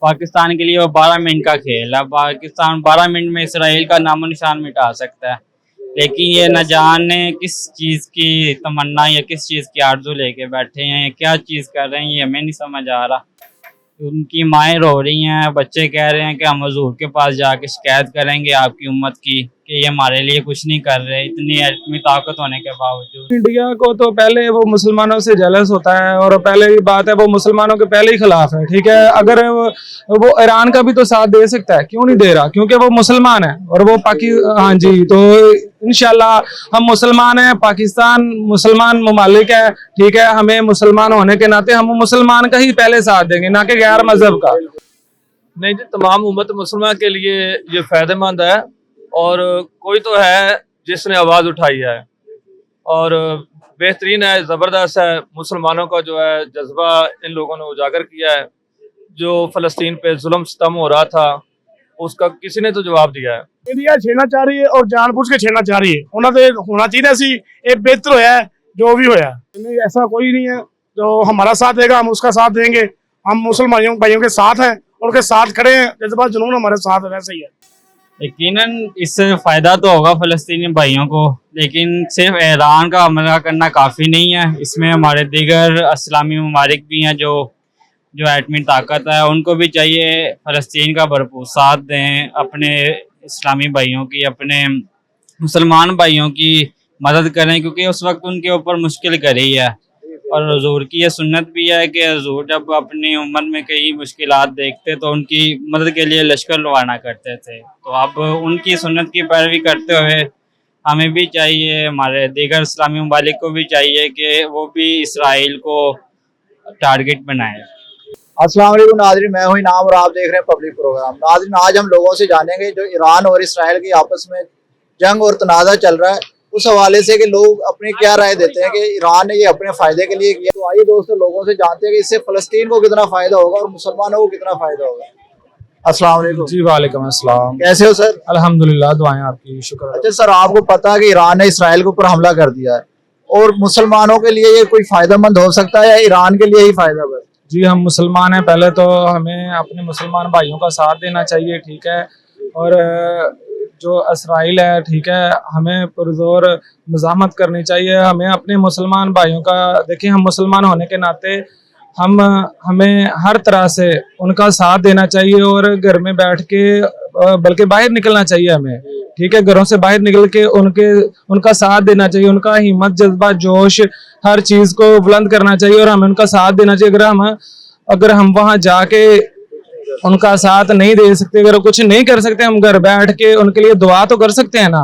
पाकिस्तान के लिए वो 12 मिनट का खेल है। पाकिस्तान 12 मिनट में इसराइल का नामो निशान मिटा सकता है, लेकिन ये न जाने किस चीज़ की तमन्ना या किस चीज़ की आरजू लेके बैठे हैं, या क्या चीज़ कर रहे हैं ये हमें नहीं समझ आ रहा। उनकी माएँ रो रही हैं, बच्चे कह रहे हैं कि हम हुजूर के पास जाके शिकायत करेंगे आपकी उम्मत की कि ये हमारे लिए कुछ नहीं कर रहे, इतनी ताकत होने के बावजूद। इंडिया को तो पहले वो मुसलमानों से जेलस होता है, और पहले की बात है वो मुसलमानों के पहले ही खिलाफ है। ठीक है, अगर वो ईरान का भी तो साथ दे सकता है, क्यों नहीं दे रहा? क्योंकि वो मुसलमान है और वो हाँ जी, तो इंशाल्लाह हम मुसलमान हैं, पाकिस्तान मुसलमान ममालिक है। ठीक है, हमें मुसलमान होने के नाते हम मुसलमान का ही पहले साथ देंगे, ना कि गैर मजहब का। नहीं जी, तमाम उम्मत मुसलमान के लिए ये फायदेमंद है, और कोई तो है जिसने आवाज़ उठाई है और बेहतरीन है, ज़बरदस्त है। मुसलमानों का जो है जज्बा इन लोगों ने उजागर किया है। जो फ़लस्तीन पे जुल्म सितम हो रहा था उसका किसी ने तो जवाब दिया है। इंडिया छेड़ना चाह रही है और जानबूझ के छेड़ना चाह रही है। उन्होंने होना चाहिए सी ये बेहतर होया है जो भी होया। नहीं, ऐसा कोई नहीं है जो हमारा साथ देगा हम उसका साथ देंगे। हम मुसलमानों भाइयों के साथ हैं, उनके साथ खड़े हैं। जज्बा जुनून हमारे साथ वैसे ही है। यकीनन इससे फ़ायदा तो होगा फ़लस्तीनी भाइयों को, लेकिन सिर्फ ईरान का हमला करना काफ़ी नहीं है। इसमें हमारे दीगर इस्लामी ममालिक भी हैं जो एटमी ताकत है, उनको भी चाहिए फ़लस्तीन का भरपूर साथ दें, अपने इस्लामी भाइयों की, अपने मुसलमान भाइयों की मदद करें, क्योंकि उस वक्त उनके ऊपर मुश्किल घड़ी है। और हुजूर की ये सुन्नत भी है कि हुजूर जब अपनी उम्र में कई मुश्किलात देखते तो उनकी मदद के लिए लश्कर रवाना करते थे। तो अब उनकी सुन्नत की पैरवी करते हुए हमें भी चाहिए, हमारे दीगर इस्लामी ममालिक को भी चाहिए कि वो भी इसराइल को टारगेट बनाए। अस्सलाम वालेकुम नाज़रीन, मैं हूं इनाम और आप देख रहे हैं पब्लिक प्रोग्राम। नाज़रीन, आज हम लोगों से जानेंगे जो ईरान और इसराइल की आपस में जंग और तनाज़ा चल रहा है, उस हवाले से कि लोग अपनी क्या राय देते हैं कि ईरान ने ये अपने फायदे के लिए किया। तो आइए दोस्तों, लोगों से जानते हैं कि इससे फ़लस्तीन को कितना फायदा होगा और मुसलमानों को कितना फायदा होगा। अस्सलाम वालेकुम। जी वालेकुम अस्सलाम। कैसे हो सर? अल्हम्दुलिल्लाह, दुआएं आपकी, शुक्र। अच्छा सर, आपको पता है कि ईरान ने इसराइल के ऊपर हमला कर दिया है, और मुसलमानों के लिए ये कोई फायदेमंद हो सकता है या ईरान के लिए ही फायदा बस? जी, हम मुसलमान हैं, पहले तो हमें अपने मुसलमान भाइयों का साथ देना चाहिए। ठीक है, और जो इसराइल है, ठीक है, हमें पुरजोर मज़ाहमत करनी चाहिए। हमें अपने मुसलमान भाइयों का, देखिए हम मुसलमान होने के नाते हमें हर तरह से उनका साथ देना चाहिए, और घर में बैठ के बल्कि बाहर निकलना चाहिए हमें। ठीक है, घरों से बाहर निकल के उनका साथ देना चाहिए, उनका हिम्मत, जज्बा, जोश, हर चीज़ को बुलंद करना चाहिए, और हमें उनका साथ देना चाहिए। अगर हम वहाँ जाके उनका साथ नहीं दे सकते, अगर कुछ नहीं कर सकते, हम घर बैठ के उनके लिए दुआ तो कर सकते हैं ना।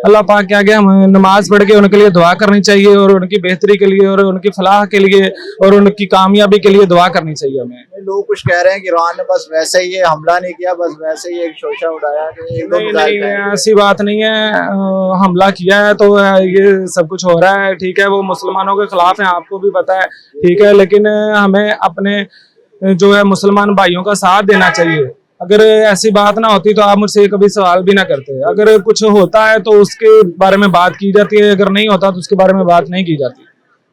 अल्लाह पाक के आगे हम नमाज पढ़ के उनके लिए दुआ करनी चाहिए, और उनकी बेहतरी के लिए, और उनकी फलाह के लिए, और उनकी कामयाबी के लिए दुआ करनी चाहिए हमें। लोग कुछ कह रहे हैं कि ईरान ने बस वैसे ही ये हमला नहीं किया, बस वैसे ही एक शोशा उड़ाया कि एक दो नहीं, ऐसी बात नहीं है। हमला किया है तो ये सब कुछ हो रहा है। ठीक है, वो मुसलमानों के खिलाफ है, आपको भी पता है। ठीक है, लेकिन हमें अपने जो है मुसलमान भाइयों का साथ देना चाहिए। अगर ऐसी बात ना होती तो आप मुझसे कभी सवाल भी ना करते। अगर कुछ होता है तो उसके बारे में बात की जाती है, अगर नहीं होता तो उसके बारे में बात नहीं की जाती।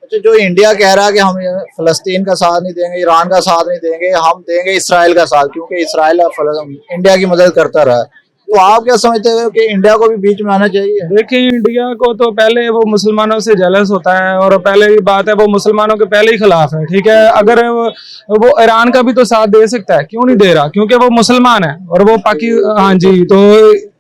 अच्छा, जो इंडिया कह रहा है कि हम फलस्तीन का साथ नहीं देंगे, ईरान का साथ नहीं देंगे, हम देंगे इसराइल का साथ, क्योंकि इसराइल इंडिया की मदद करता रहा है, तो आप क्या समझते हो कि इंडिया को भी बीच में आना चाहिए? देखिए, इंडिया को तो पहले वो मुसलमानों से जेलस होता है, और पहले की बात है वो मुसलमानों के पहले ही खिलाफ है। ठीक है, अगर वो ईरान का भी तो साथ दे सकता है, क्यों नहीं दे रहा? क्योंकि वो मुसलमान है और वो हाँ जी, तो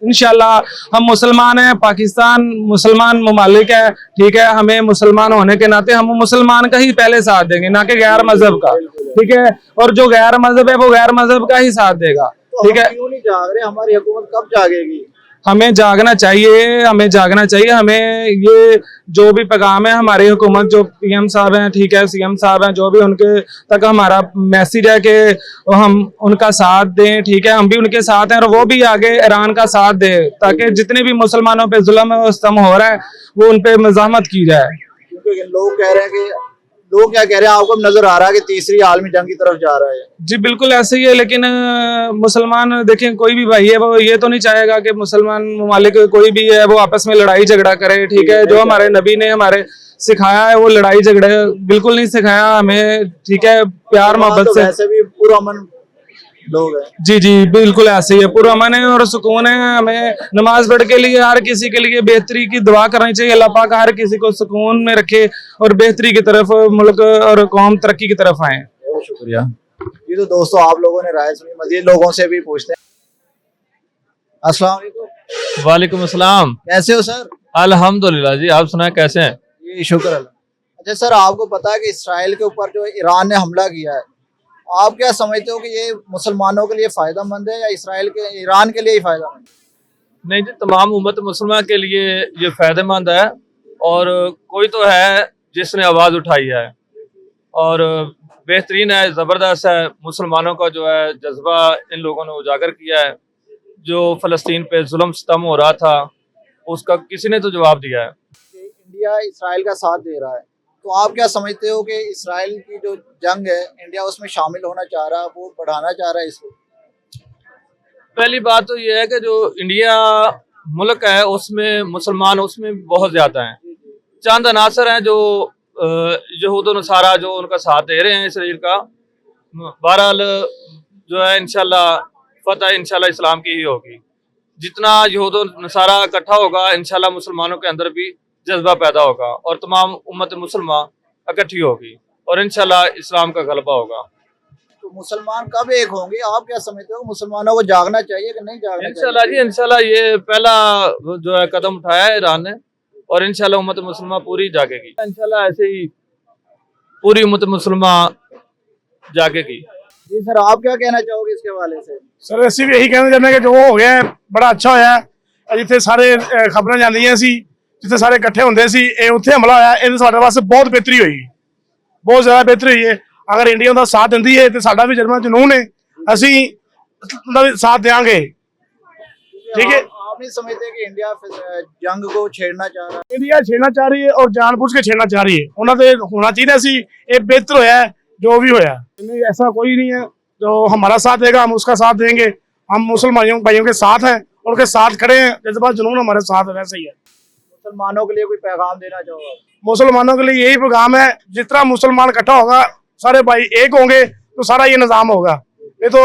इंशाल्लाह हम मुसलमान हैं, पाकिस्तान मुसलमान ममालिक है। ठीक है, हमें मुसलमान होने के नाते हम मुसलमान का ही पहले साथ देंगे, ना कि गैर मजहब का। ठीक है, और जो गैर मजहब है वो गैर मजहब का ही साथ देगा। ठीक है, क्यों नहीं जाग रहे? हमारी हुकूमत कब जागेगी? हमें जागना चाहिए, हमें जागना चाहिए। हमें ये जो भी पैगाम है हमारी हुकूमत, जो पीएम साहब हैं, ठीक है, सीएम साहब हैं, जो भी उनके तक हमारा मैसेज है कि हम उनका साथ दें। ठीक है, हम भी उनके साथ हैं, और वो भी आगे ईरान का साथ दे, ताकि जितने भी मुसलमानों पे जुल्म है वो ख़त्म हो रहा है, वो उन पे मज़ाहमत की जाए। क्योंकि लोग कह रहे हैं कि लोग क्या कह रहे हैं, आपको नजर आ रहा है कि तीसरी आलमी जंग की तरफ जा रहा है? जी बिल्कुल ऐसे ही है, लेकिन मुसलमान, देखें, कोई भी भाई है वो ये तो नहीं चाहेगा कि मुसलमान ममालिक कोई भी है वो आपस में लड़ाई झगड़ा करे। ठीक है, जो हमारे नबी ने हमारे सिखाया है वो लड़ाई झगड़े बिल्कुल नहीं सिखाया हमें। ठीक है, प्यार मोहब्बत से। वैसे भी पुरअमन लोग हैं। जी जी बिल्कुल ऐसे ही है, पूरा अमन है और सुकून है। हमें नमाज पढ़ के लिए हर किसी के लिए बेहतरी की दुआ करनी चाहिए। अल्लाह पाक हर किसी को सुकून में रखे और बेहतरी की तरफ मुल्क और कौम तरक्की की तरफ आए। बहुत शुक्रिया। ये तो दोस्तों आप लोगों ने राय सुनी, मजीद लोगों से भी पूछते हैं। अस्सलाम वालेकुम। वालेकुम अस्सलाम। कैसे हो सर? अल्हम्दुलिल्लाह जी, आप सुनाए कैसे हैं? ये शुक्र अल्लाह। अच्छा सर, आपको पता है कि इसराइल के ऊपर जो ईरान ने हमला किया है, आप क्या समझते हो कि ये मुसलमानों के लिए फायदेमंद है या इसराइल के ईरान के लिए ही फायदेमंद है? नहीं जी, तमाम उम्मत मुसलमान के लिए ये फायदेमंद है। और कोई तो है जिसने आवाज़ उठाई है और बेहतरीन है, ज़बरदस्त है। मुसलमानों का जो है जज्बा इन लोगों ने उजागर किया है। जो फ़लस्तीन पे जुल्म सितम हो रहा था उसका किसी ने तो जवाब दिया है। कि इंडिया इसराइल का साथ दे रहा है, तो आप क्या समझते हो कि इसराइल की जो जंग है इंडिया उसमें शामिल होना चाह रहा है, वो बढ़ाना चाह रहा है इसको? पहली बात तो ये है कि जो इंडिया मुल्क है उसमें मुसलमान उसमें बहुत ज़्यादा हैं। चंद अनासर हैं जो यहूद व नसारा जो उनका साथ दे रहे हैं इसराइल का। बहरहाल जो है इंशाल्लाह फतह इंशाल्लाह इस्लाम की ही होगी। जितना यहूद व नसारा इकट्ठा होगा इंशाल्लाह मुसलमानों के अंदर भी जज्बा पैदा होगा और तमाम उम्मत मुसलमान इकट्ठी होगी और इंशाल्लाह इस्लाम का गलबा होगा। तो मुसलमान कब एक होंगे? आप क्या समझते हो, मुसलमानों को जागना चाहिए कि नहीं जागना इंशाल्लाह चाहिए? जी, इंशाल्लाह ये पहला जो है कदम उठाया है ईरान ने और इंशाल्लाह उम्मत मुसलमान पूरी जागेगी। इंशाल्लाह ऐसे ही पूरी उम्मत मुसलमान जागेगी। जी सर, आप क्या कहना चाहोगे इसके हवाले से? सर ਅਸੀਂ ਵੀ ਇਹੀ ਕਹਿਣਾ ਚਾਹੁੰਦੇ ਕਿ ਜੋ ਹੋ ਗਿਆ ਹੈ, ਬੜਾ ਅੱਛਾ ਹੋਇਆ ਹੈ। ਜਿੱਥੇ ਸਾਰੇ ਖਬਰਾਂ ਜਾਂਦੀਆਂ ਸੀ, ਜਿੱਥੇ ਸਾਰੇ ਇਕੱਠੇ ਹੁੰਦੇ ਸੀ, ਇਹ ਉੱਥੇ ਹਮਲਾ ਹੋਇਆ, ਇਹਦੇ ਸਾਡੇ ਵਾਸਤੇ ਬਹੁਤ ਬਿਹਤਰੀ ਹੋਈ, ਬਹੁਤ ਜ਼ਿਆਦਾ ਬਿਹਤਰੀ ਹੋਈ ਹੈ। ਅਗਰ ਇੰਡੀਆ ਦਾ ਸਾਥ ਦਿੰਦੀ ਹੈ ਤੇ ਸਾਡਾ ਵੀ ਜਜ਼ਬਾ ਜਨੂਨ ਹੈ, ਅਸੀਂ ਉਹਦਾ ਵੀ ਸਾਥ ਦੇਵਾਂਗੇ। ठीक है, आप नहीं समझते कि इंडिया जंग को छेड़ना चाह रहा है? इंडिया छेड़ना चाह रही है और जानबूझ के छेड़ना चाह रही है। उन्होंने होना चाहिए ਸੀ, ਇਹ ਬਿਹਤਰ ਹੋਇਆ ਹੈ जो भी होया। नहीं, ऐसा कोई नहीं है। जो हमारा साथ देगा हम उसका साथ देंगे। हम मुसलमानों भाइयों के साथ हैं, उनके साथ खड़े हैं। जज्बा जुनून हमारे साथ वैसे ही है। मुसलमानों के लिए कोई पैगाम देना चाहोगे? मुसलमानों के लिए यही पैगाम है, जितना मुसलमान इकट्ठा होगा, सारे भाई एक होंगे तो सारा ये निज़ाम होगा। ये तो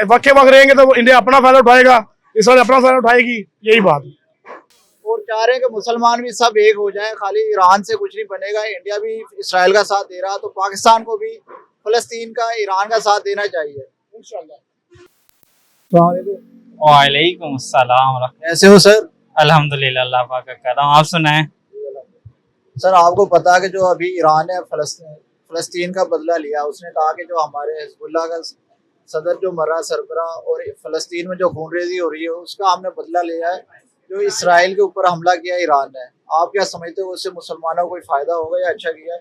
वक्के वक्त रहेंगे तो इंडिया अपना फायदा उठाएगा, इसराइल अपना फायदा उठाएगी, यही बात है। और चाह रहे हैं कि मुसलमान भी सब एक हो जाए, खाली ईरान से कुछ नहीं बनेगा। इंडिया भी इसराइल का साथ दे रहा, तो पाकिस्तान को भी फलस्तीन का ईरान का साथ देना चाहिए इंशाल्लाह। वालेकुम अस्सलाम। कैसे हो सर? अल्हम्दुलिल्लाह, अल्लाह पाक का करम। आप सुनाएं। सर, आपको पता है कि जो अभी ईरान ने फलस्तीन का बदला लिया, उसने कहा कि जो हमारे हिजबुल्लाह का सदर जो मरा सरबरा और फलस्तीन में जो खूनरेजी हो रही है उसका हमने बदला लिया है, जो इसराइल के ऊपर हमला किया ईरान ने। आप क्या समझते हो, उससे मुसलमानों को कोई फायदा होगा या अच्छा किया है?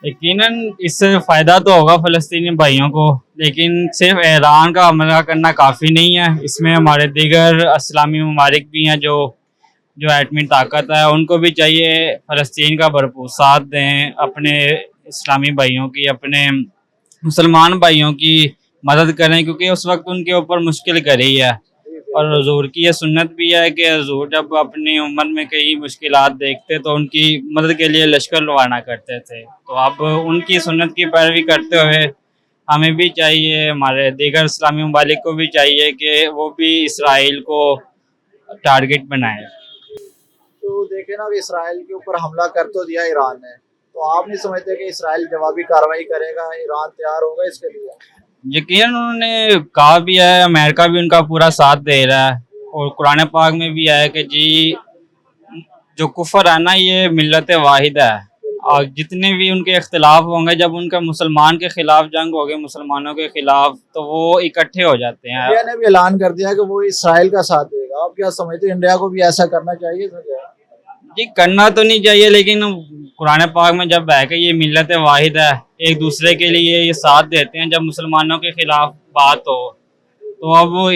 यकीनन इससे फ़ायदा तो होगा फ़लस्तीनी भाइयों को, लेकिन सिर्फ ईरान का हमला करना काफ़ी नहीं है। इसमें हमारे दीगर इस्लामी ममालिक भी हैं जो जो एटमी ताकत है, उनको भी चाहिए फ़लस्तीन का भरपूर साथ दें, अपने इस्लामी भाइयों की, अपने मुसलमान भाइयों की मदद करें, क्योंकि उस वक्त उनके ऊपर मुश्किल करी है। और हुजूर की यह सुन्नत भी है कि हुजूर जब अपनी उम्र में कई मुश्किलात देखते तो उनकी मदद के लिए लश्कर रवाना करते थे। तो अब उनकी सुन्नत की पैरवी करते हुए हमें भी चाहिए, हमारे दीगर इस्लामी ममालिक को भी चाहिए कि वो भी इसराइल को टारगेट बनाए। तो देखे ना कि इसराइल के ऊपर हमला कर तो दिया ईरान ने, तो आप नहीं समझते कि इसराइल जवाबी कार्रवाई करेगा? ईरान तैयार होगा इसके लिए? यकीनन उन्होंने कहा भी है, अमेरिका भी उनका पूरा साथ दे रहा है और कुरान पाक में भी है कि जी जो कुफर है ना ये मिल्लत वाहिद है, और जितने भी उनके इख्तिलाफ होंगे, जब उनका मुसलमान के खिलाफ जंग होगी मुसलमानों के खिलाफ, तो वो इकट्ठे हो जाते हैं। इंडिया ने भी ऐलान कर दिया कि वो इसराइल का साथ देगा। आप क्या समझते हैं, इंडिया को भी ऐसा करना चाहिए था क्या? जी करना तो नहीं चाहिए, लेकिन कुरान पाक में जब है कि ये मिल्लत वाहिद है, एक दूसरे के लिए ये साथ देते हैं जब मुसलमानों के खिलाफ बात हो, तो अब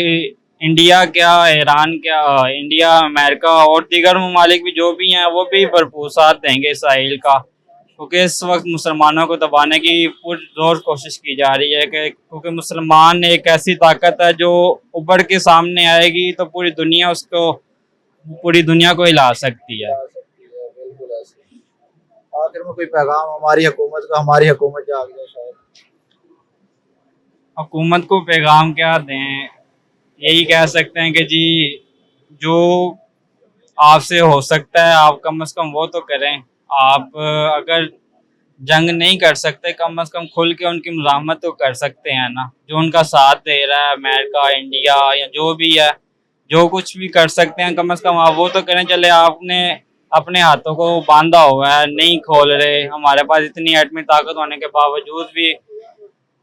इंडिया क्या, ईरान क्या, इंडिया, अमेरिका और दीगर ममालिक भी जो भी हैं वो भी भरपूर साथ देंगे इसराइल का, क्योंकि इस वक्त मुसलमानों को दबाने की पुरजोर कोशिश की जा रही है कि क्योंकि मुसलमान एक ऐसी ताकत है जो उभर के सामने आएगी तो पूरी दुनिया को हिला सकती है। बिल्कुल ऐसे। आखिर में कोई पैगाम हमारी हुकूमत का, हमारी हुकूमत जाग जाए शायद। हुकूमत को पैगाम क्या दें, यही कह सकते हैं कि जी जो आपसे हो सकता है आप कम से कम वो तो करें। आप अगर जंग नहीं कर सकते, कम से कम खुल के उनकी मुज़ाहमत तो कर सकते हैं ना। जो उनका साथ दे रहा है अमेरिका, इंडिया या जो भी है, जो कुछ भी कर सकते हैं कम से कम आप वो तो करें। चले आपने अपने हाथों को बांधा हुआ है, नहीं खोल रहे, हमारे पास इतनी एटमी ताकत होने के बावजूद भी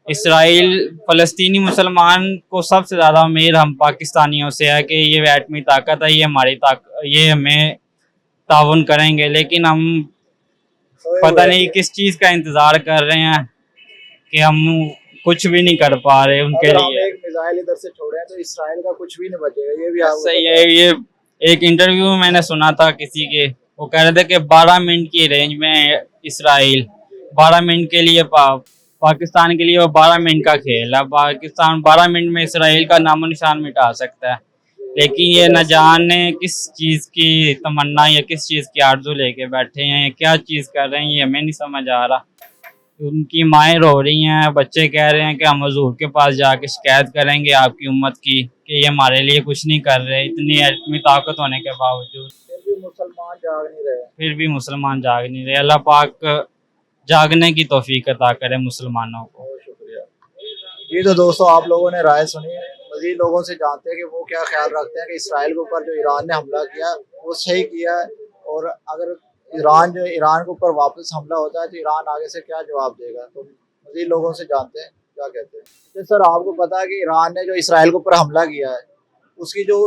इसराइल फ़लस्तीनी मुसलमान को सबसे ज़्यादा उम्मीद हम पाकिस्तानियों से है कि ये एटमी ताकत है, ये हमारी ये हमें ताउन करेंगे। लेकिन हम पता नहीं किस चीज़ का इंतज़ार कर रहे हैं कि हम कुछ भी नहीं कर पा रहे उनके अगर हम लिए। एक मिसाइल इधर से छोड़े तो इसराइल का कुछ भी नहीं बचेगा, ये भी आपको सही पता है। ये एक इंटरव्यू में मैंने सुना था किसी के, वो कह रहे थे कि 12 मिनट की रेंज में इसराइल 12 मिनट के लिए पाकिस्तान के लिए वो 12 मिनट का खेल है। पाकिस्तान 12 मिनट में इसराइल का नामो निशान मिटा सकता है। लेकिन ये न जाने किस चीज़ की तमन्ना या किस चीज़ की आरज़ू लेके बैठे हैं, या क्या चीज़ कर रहे हैं, ये हमें नहीं समझ आ रहा। उनकी माएँ रो रही हैं, बच्चे कह रहे हैं कि हम हुजूर के पास जाके शिकायत करेंगे आपकी उम्मत की कि ये हमारे लिए कुछ नहीं कर रहे, इतनी एटमी ताकत होने के बावजूद। फिर भी मुसलमान जाग नहीं रहे। फिर भी मुसलमान जाग नहीं रहे। अल्लाह पाक जागने की तौफीक अता करे मुसलमानों को। बहुत शुक्रिया। ये तो दोस्तों आप लोगों ने राय सुनी। मज़ीद लोगों से जानते हैं कि वो क्या ख्याल रखते हैं कि इसराइल के ऊपर जो ईरान ने हमला किया वो सही किया है, और अगर ईरान के ऊपर वापस हमला होता है तो ईरान आगे से क्या जवाब देगा। तो मज़ीद लोगों से जानते हैं क्या कहते हैं। तो सर आपको पता है कि ईरान ने जो इसराइल के ऊपर हमला किया है, उसकी जो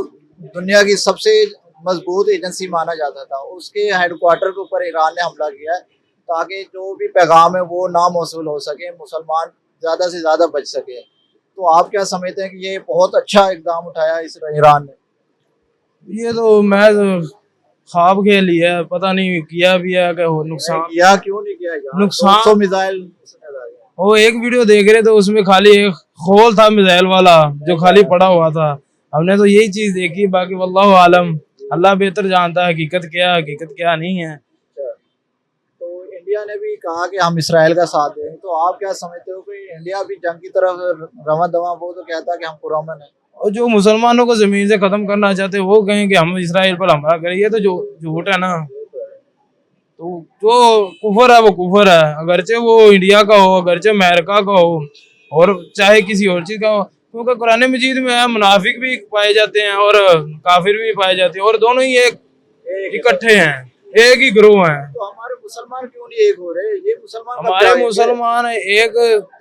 दुनिया की सबसे मजबूत एजेंसी माना जाता था, उसके हेडक्वार्टर के ऊपर ईरान ने हमला किया है ताकि जो भी पैगाम है वो नामौसूल हो सके, मुसलमान ज़्यादा से ज़्यादा बच सके। तो आप क्या समझते हैं कि ये बहुत अच्छा इकदाम उठाया इस ईरान ने? ये तो मैं ख्वाब खेल ही है, पता नहीं किया भी है कि नुकसान किया क्यों नहीं किया यार? नुकसान 200 मिसाइल वो एक वीडियो देख रहे थे, उसमें खाली एक खोल था मिसाइल वाला जो खाली पड़ा हुआ था। हमने तो यही चीज देखी, बाकी वल्लाहु आलम, अल्लाह बेहतर जानता है हकीकत क्या नहीं है। तो इंडिया ने भी कहा कि हम इसराइल का साथ दें, तो आप क्या समझते हो कि इंडिया भी जंग की तरफ रवा दवा, वो तो कहता है कि हम पुरअमन है, और जो मुसलमानों को जमीन से खत्म करना चाहते हैं वो कहें कि हम इसराइल पर हमला करें, ये तो जो झूठ है ना। तो जो कुफर है वो कुफर है, अगरचे वो इंडिया का हो, अगरचे अमेरिका का हो, और चाहे किसी और चीज का हो। क्योंकि कुरान मजीद में है मुनाफिक भी पाए जाते हैं और काफिर भी पाए जाते हैं, और दोनों ही एक इकट्ठे हैं, एक ही ग्रोह हैं। तो हमारे मुसलमान क्यों नहीं एक हो रहे? ये मुसलमान हमारे मुसलमान एक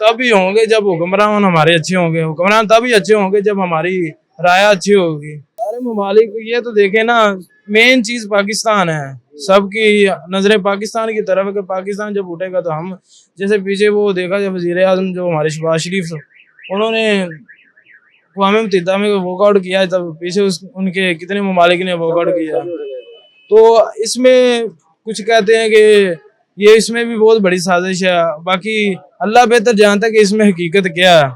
तभी होंगे जब हुक्मरान हमारे अच्छे होंगे, हुक्मरान तभी अच्छे होंगे जब हमारी राय अच्छी होगी। सारे ममालिक ये तो देखे ना, मेन चीज पाकिस्तान है, सबकी नजरें पाकिस्तान की तरफ है कि पाकिस्तान जब उठेगा तो हम, जैसे पीछे वो देखा जब वज़ीर आज़म जो हमारे शहबाज शरीफ उन्होंने अक़वाम मुत्तहिदा में वॉकआउट किया, तब पीछे उनके कितने ममालिक ने वॉकआउट किया। तो इसमें कुछ कहते हैं कि ये इसमें भी बहुत बड़ी साजिश है, बाकी अल्लाह बेहतर जानता है कि इसमें हकीकत क्या है।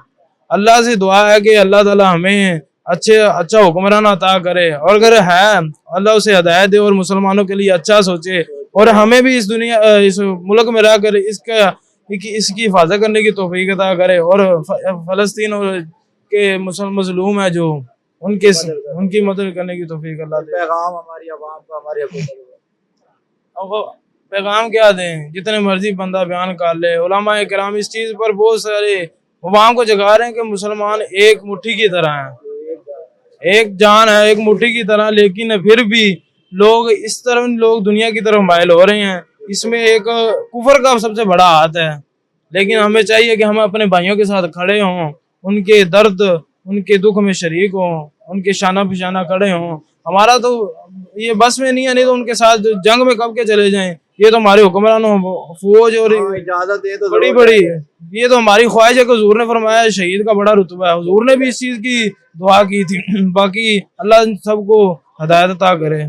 अल्लाह से दुआ है कि अल्लाह ताला हमें अच्छा हुक्मरान अता करे, और अगर है अल्लाह उसे हिदायत दे और मुसलमानों के लिए अच्छा सोचे, और हमें भी इस मुल्क में रहकर इसकी हिफाजत करने की तौफीक अता करे, और फ़लस्तीन और के मजलूम है जो उनकी मदद करने की तौफीक अल्लाह दे। पैगाम हमारी आवाम का, हमारे अब पैगाम क्या दें, जितने मर्जी बंदा बयान कर ले। उलमा किराम इस चीज पर बहुत सारे अवाम को जगा रहे हैं कि मुसलमान एक मुट्ठी की तरह हैं, एक जान है, एक मुट्ठी की तरह। लेकिन फिर भी लोग दुनिया की तरफ माइल हो रहे हैं। इसमें एक कुफर का सबसे बड़ा हाथ है। लेकिन हमें चाहिए कि हम अपने भाइयों के साथ खड़े हों, उनके दर्द उनके दुख में शरीक हों, उनके शाना पिशाना खड़े हों। हमारा तो ये बस में नहीं है, नहीं तो उनके साथ जंग में कब के चले जाएं। ये तो हमारे हुक्मरानों फौज और इजाजत दे तो बड़ी ये तो हमारी ख्वाहिश है कि हुजूर ने फरमाया शहीद का बड़ा रुतबा है। हुजूर ने भी इस चीज की दुआ की थी। बाकी अल्लाह सबको हिदायत अता करे।